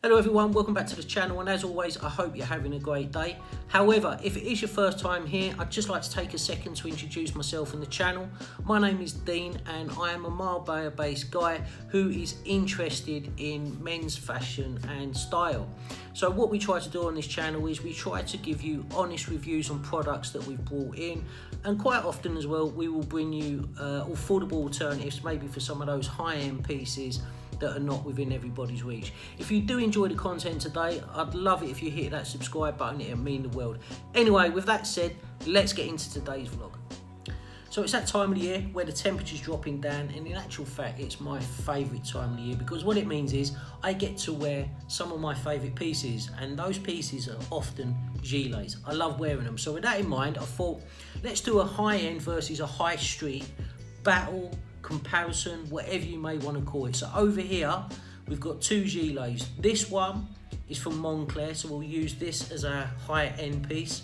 Hello everyone, welcome back to the channel, and as always I hope you're having a great day. However, if it is your first time here, I'd just like to take a second to introduce myself and the channel. My name is Dean and I am a Marbella based guy who is interested in men's fashion and style. So what we try to do on this channel is we try to give you honest reviews on products that we've brought in, and quite often as well we will bring you affordable alternatives maybe for some of those high-end pieces that are not within everybody's reach. If you do enjoy the content today, I'd love it if you hit that subscribe button. It would mean the world. Anyway, with that said, let's get into today's vlog. So it's that time of the year where the temperature's dropping down, and in actual fact it's my favourite time of the year, because what it means is I get to wear some of my favourite pieces, and those pieces are often gilets. I love wearing them. So with that in mind, I thought let's do a high-end versus a high street battle, comparison, whatever you may want to call it. So over here we've got two gilets. This one is from Moncler, so we'll use this as a high-end piece,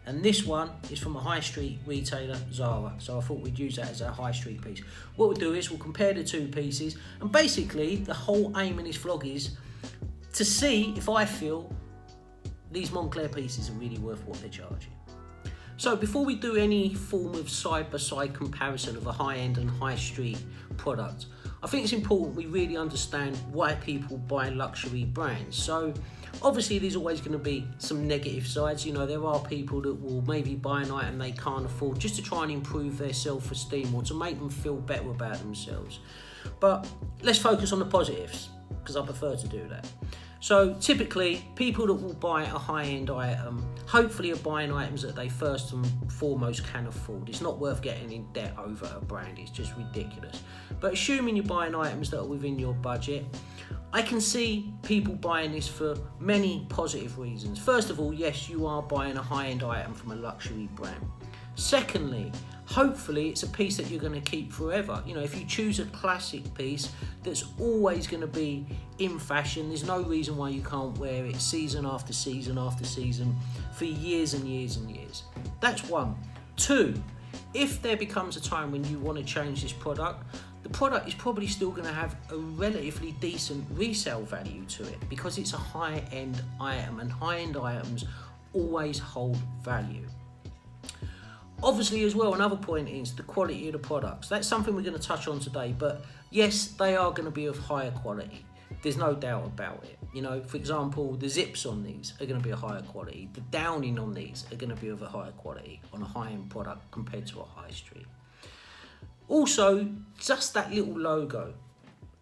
and this one is from a high street retailer, Zara, so I thought we'd use that as a high street piece. What we'll do is we'll compare the two pieces, and basically the whole aim in this vlog is to see if I feel these Moncler pieces are really worth what they're charging. So before we do any form of side-by-side comparison of a high-end and high street product, I think it's important we really understand why people buy luxury brands. So obviously there's always going to be some negative sides. You know, there are people that will maybe buy an item they can't afford just to try and improve their self-esteem or to make them feel better about themselves. But let's focus on the positives, because I prefer to do that. So typically, people that will buy a high-end item hopefully are buying items that they first and foremost can afford. It's not worth getting in debt over a brand, it's just ridiculous. But assuming you're buying items that are within your budget, I can see people buying this for many positive reasons. First of all, yes, you are buying a high-end item from a luxury brand. Secondly, hopefully it's a piece that you're going to keep forever. You know, if you choose a classic piece that's always going to be in fashion, there's no reason why you can't wear it season after season after season for years and years and years. That's one. Two, if there becomes a time when you want to change this product, the product is probably still going to have a relatively decent resale value to it, because it's a high-end item, and high-end items always hold value. Obviously as well, another point is the quality of the products. That's something we're going to touch on today, but yes, they are going to be of higher quality. There's no doubt about it. You know, for example, the zips on these are going to be a higher quality. The downing on these are going to be of a higher quality on a high-end product compared to a high street. Also, just that little logo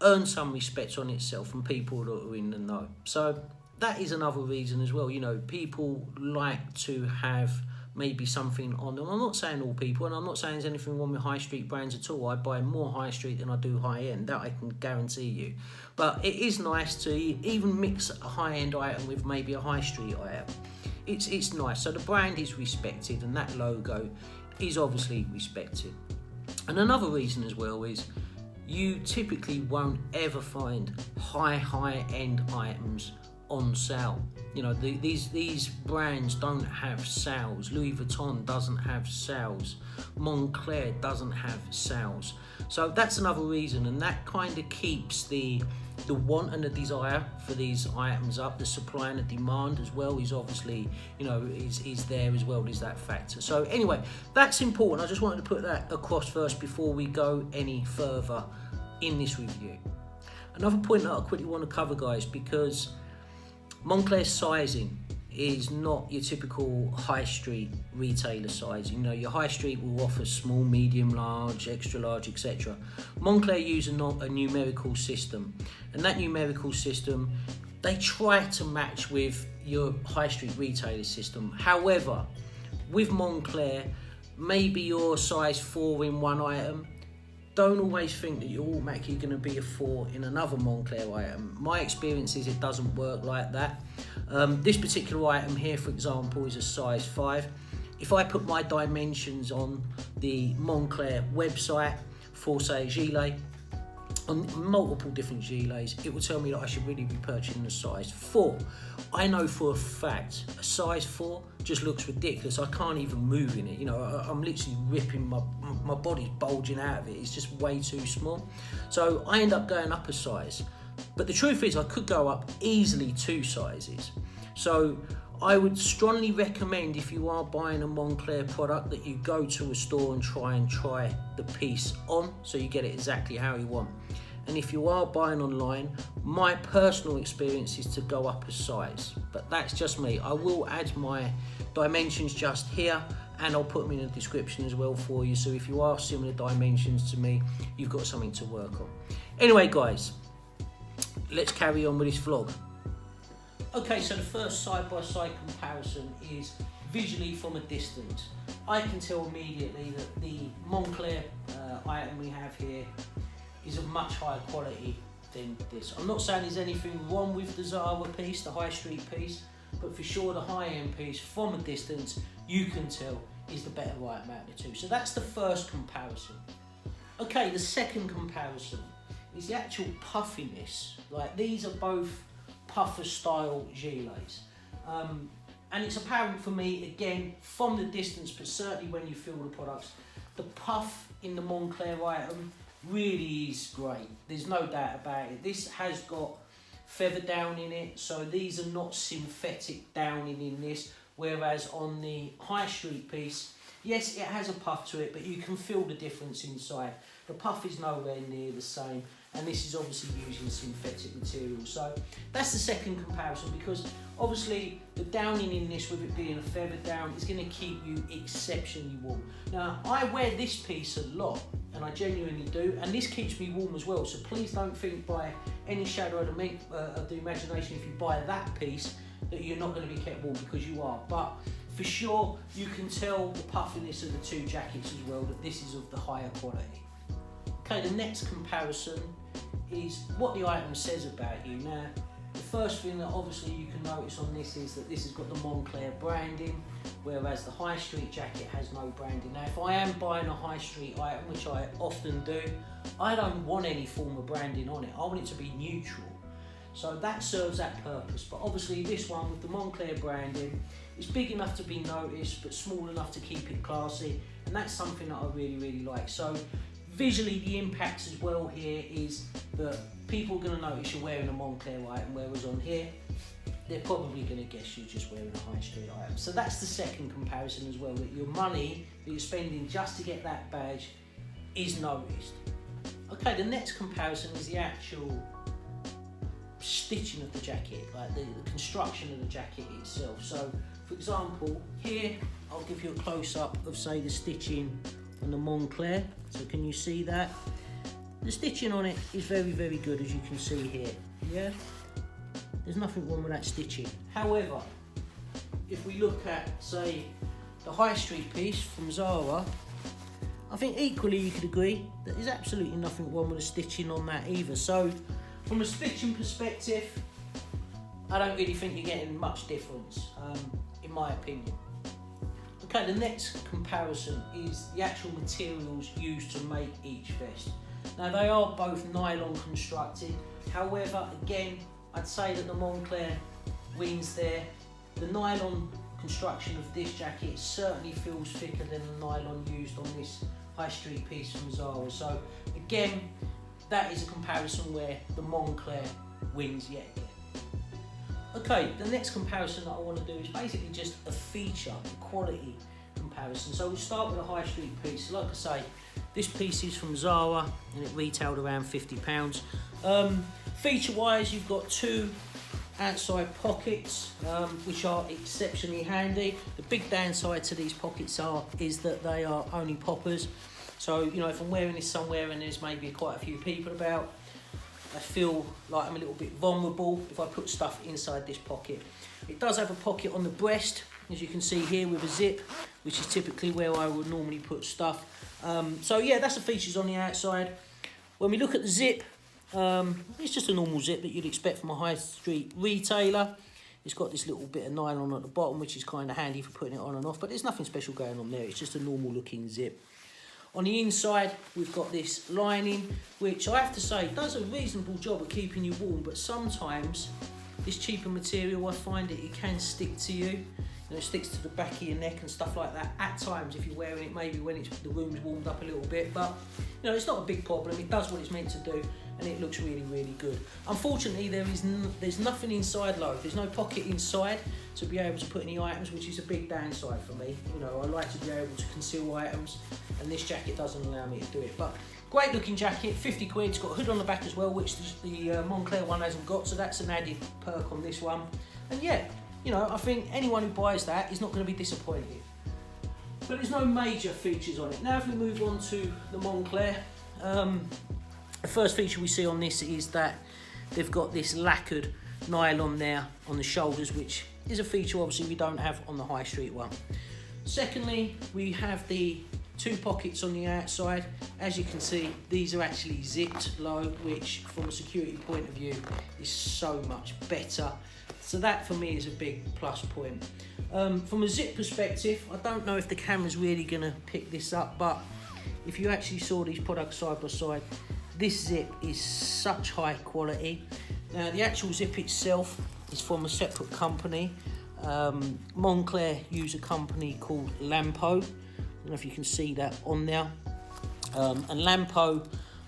earns some respect on itself from people that are in the know. So that is another reason as well. You know, people like to have maybe something on them. I'm not saying all people, and I'm not saying there's anything wrong with high street brands at all. I buy more high street than I do high end, that I can guarantee you. But it is nice to even mix a high end item with maybe a high street item. It's nice. So the brand is respected, and that logo is obviously respected. And another reason as well is you typically won't ever find high end items on sale. You know, these brands don't have sales. Louis Vuitton doesn't have sales. Moncler doesn't have sales. So that's another reason, and that kind of keeps the want and the desire for these items up. The supply and the demand as well is obviously, you know, is there as well, is that factor. So anyway, that's important. I just wanted to put that across first before we go any further in this review. Another point that I quickly want to cover, guys, because Moncler's sizing is not your typical high street retailer size. You know, your high street will offer small, medium, large, extra large, etc. Moncler use a numerical system, and that numerical system, they try to match with your high street retailer system. However, with Moncler, maybe you're size 4 in one item. Don't always think that you're automatically going to be a 4 in another Moncler item. My experience is it doesn't work like that. This particular item here, for example, is a size 5. If I put my dimensions on the Moncler website for, say, a gilet, on multiple different gilets, it will tell me that I should really be purchasing a size 4. I know for a fact a size 4 just looks ridiculous. I can't even move in it. You know, I'm literally ripping, my body's bulging out of it. It's just way too small. So I end up going up a size. But the truth is I could go up easily 2 sizes. So I would strongly recommend, if you are buying a Moncler product, that you go to a store and try the piece on so you get it exactly how you want. And if you are buying online, my personal experience is to go up a size, but that's just me. I will add my dimensions just here, and I'll put them in the description as well for you, so if you are similar dimensions to me, you've got something to work on. Anyway guys, let's carry on with this vlog. Okay, so the first side-by-side comparison is visually from a distance. I can tell immediately that the Moncler item we have here is of much higher quality than this. I'm not saying there's anything wrong with the Zara piece, the high street piece, but for sure the high-end piece from a distance, you can tell is the better item out of the two. So that's the first comparison. Okay, the second comparison is the actual puffiness. Like, these are both puffer style gilets. And it's apparent for me, again, from the distance, but certainly when you feel the products, the puff in the Moncler item really is great. There's no doubt about it. This has got feather down in it, so these are not synthetic downing in this, whereas on the high street piece, yes, it has a puff to it, but you can feel the difference inside. The puff is nowhere near the same, and this is obviously using synthetic material. So that's the second comparison, because obviously the downing in this, with it being a feather down, is going to keep you exceptionally warm. Now, I wear this piece a lot, and I genuinely do, and this keeps me warm as well. So please don't think by any shadow of the imagination, if you buy that piece, that you're not going to be kept warm, because you are. But for sure, you can tell the puffiness of the two jackets as well, that this is of the higher quality. Okay, the next comparison is what the item says about you. Now, the first thing that obviously you can notice on this is that this has got the Moncler branding, whereas the high street jacket has no branding. Now, if I am buying a high street item, which I often do, I don't want any form of branding on it. I want it to be neutral. So that serves that purpose. But obviously this one with the Moncler branding is big enough to be noticed, but small enough to keep it classy. And that's something that I really, really like. So visually, the impact as well here is that people are going to notice you're wearing a Moncler item, whereas on here, they're probably going to guess you're just wearing a high street item. So that's the second comparison as well, that your money that you're spending just to get that badge is noticed. Okay, the next comparison is the actual stitching of the jacket, like the construction of the jacket itself. So, for example, here, I'll give you a close-up of, say, the stitching on the Moncler. So can you see that? The stitching on it is very, very good, as you can see here. Yeah, there's nothing wrong with that stitching. However, if we look at, say, the high street piece from Zara, I think equally you could agree that there's absolutely nothing wrong with the stitching on that either. So from a stitching perspective, I don't really think you're getting much difference, in my opinion. Okay, the next comparison is the actual materials used to make each vest. Now, they are both nylon constructed. However, again, I'd say that the Moncler wins there. The nylon construction of this jacket certainly feels thicker than the nylon used on this high street piece from Zara. So again, that is a comparison where the Moncler wins yet again. Okay, the next comparison that I want to do is basically just a feature, a quality comparison. So we'll start with a high street piece. Like I say, this piece is from Zara and it retailed around £50. Feature wise, you've got two outside pockets, which are exceptionally handy. The big downside to these pockets is that they are only poppers. So, you know, if I'm wearing this somewhere and there's maybe quite a few people about, I feel like I'm a little bit vulnerable if I put stuff inside this pocket. It does have a pocket on the breast, as you can see here, with a zip, which is typically where I would normally put stuff. So yeah, that's the features on the outside. When we look at the zip, it's just a normal zip that you'd expect from a high street retailer. It's got this little bit of nylon at the bottom, which is kind of handy for putting it on and off, but there's nothing special going on there. It's just a normal looking zip. On the inside, we've got this lining, which I have to say does a reasonable job of keeping you warm, but sometimes this cheaper material, I find it can stick to you. You know, it sticks to the back of your neck and stuff like that. At times, if you're wearing it, maybe when the room's warmed up a little bit, but you know, it's not a big problem. It does what it's meant to do, and it looks really, really good. Unfortunately, there's nothing inside load. There's no pocket inside to be able to put any items, which is a big downside for me. You know, I like to be able to conceal items, and this jacket doesn't allow me to do it. But great looking jacket, 50 quid. It's got a hood on the back as well, which the Moncler one hasn't got, so that's an added perk on this one. And yeah, you know, I think anyone who buys that is not going to be disappointed. But there's no major features on it. Now if we move on to the Moncler, the first feature we see on this is that they've got this lacquered nylon there on the shoulders, which is a feature obviously we don't have on the high street one. Secondly, we have the 2 pockets on the outside. As you can see, these are actually zipped low, which from a security point of view is so much better. So that for me is a big plus point. From a zip perspective, I don't know if the camera's really gonna pick this up, but if you actually saw these products side by side, this zip is such high quality. Now the actual zip itself is from a separate company. Moncler use a company called Lampo. I don't know if you can see that on there. And Lampo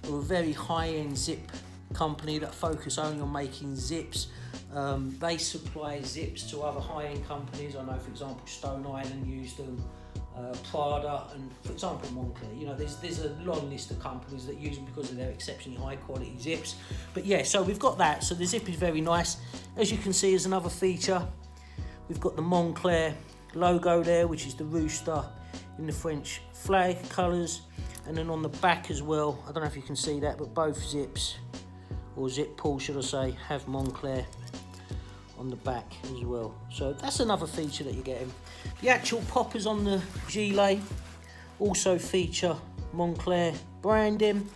are a very high-end zip company that focus only on making zips. They supply zips to other high-end companies. I know, for example, Stone Island use them, Prada, and for example Moncler. You know, there's a long list of companies that use them because of their exceptionally high quality zips. But yeah, so we've got that. So the zip is very nice. As you can see, as another feature, we've got the Moncler logo there, which is the rooster in the French flag colours, and then on the back as well, I don't know if you can see that, but both zips, or zip pull should I say, have Moncler on the back as well. So that's another feature that you're getting. The actual poppers on the gilet also feature Moncler branding,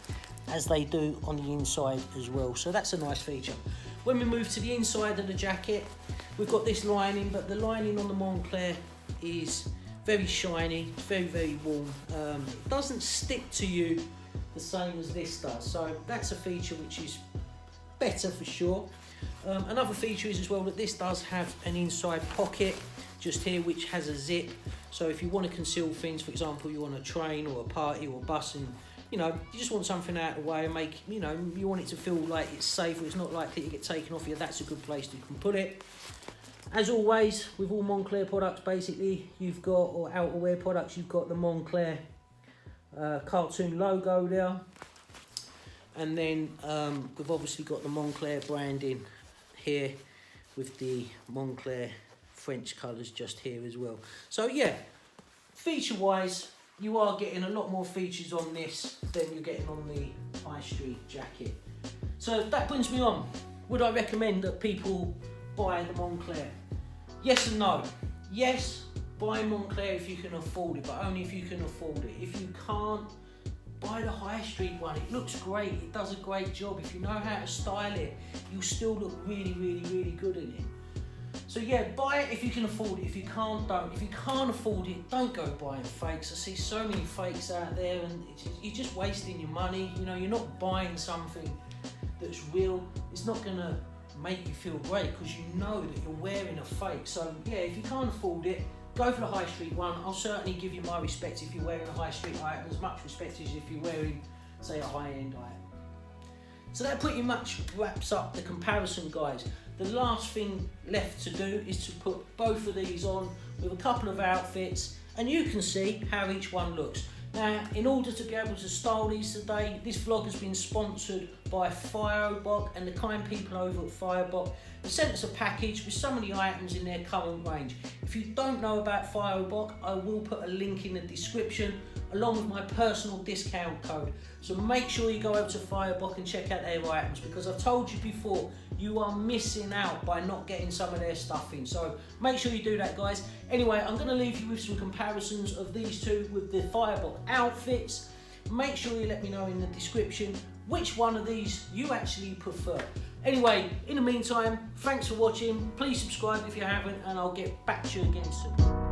as they do on the inside as well. So that's a nice feature. When we move to the inside of the jacket, we've got this lining, but the lining on the Moncler is very shiny, very, very warm. It doesn't stick to you the same as this does. So that's a feature which is better for sure. Another feature is as well that this does have an inside pocket just here, which has a zip. So if you want to conceal things, for example, you're on a train or a party or a bus, and you know, you just want something out of the way and make, you know, you want it to feel like it's safe, or it's not likely to get taken off you, that's a good place to put it. As always, with all Moncler products, basically, you've got, or outerwear products, you've got the Moncler cartoon logo there. And then we've obviously got the Moncler branding here with the Moncler French colours just here as well. So yeah, feature-wise, you are getting a lot more features on this than you're getting on the high street jacket. So that brings me on. Would I recommend that people buy the Moncler? Yes and no. Yes, buy Moncler if you can afford it, but only if you can afford it. If you can't, buy the high street one. It looks great, it does a great job. If you know how to style it, you'll still look really, really, really good in it. So yeah, buy it if you can afford it. If you can't, don't. If you can't afford it, don't go buying fakes. I see so many fakes out there, and you're just wasting your money. You know, you're not buying something that's real. It's not gonna make you feel great because you know that you're wearing a fake. So yeah, if you can't afford it, go for the high street one. I'll certainly give you my respect if you're wearing a high street item, as much respect as if you're wearing, say, a high-end item. So that pretty much wraps up the comparison, guys. The last thing left to do is to put both of these on with a couple of outfits, and you can see how each one looks. Now, in order to be able to style these today, this vlog has been sponsored by Firebox, and the kind people over at Firebox have sent us a package with some of the items in their current range. If you don't know about Firebox, I will put a link in the description along with my personal discount code. So make sure you go over to Firebox and check out their items, because I've told you before, you are missing out by not getting some of their stuff in. So make sure you do that, guys. Anyway, I'm going to leave you with some comparisons of these two with the Firebox outfits. Make sure you let me know in the description which one of these you actually prefer. Anyway, in the meantime, thanks for watching. Please subscribe if you haven't, and I'll get back to you again soon.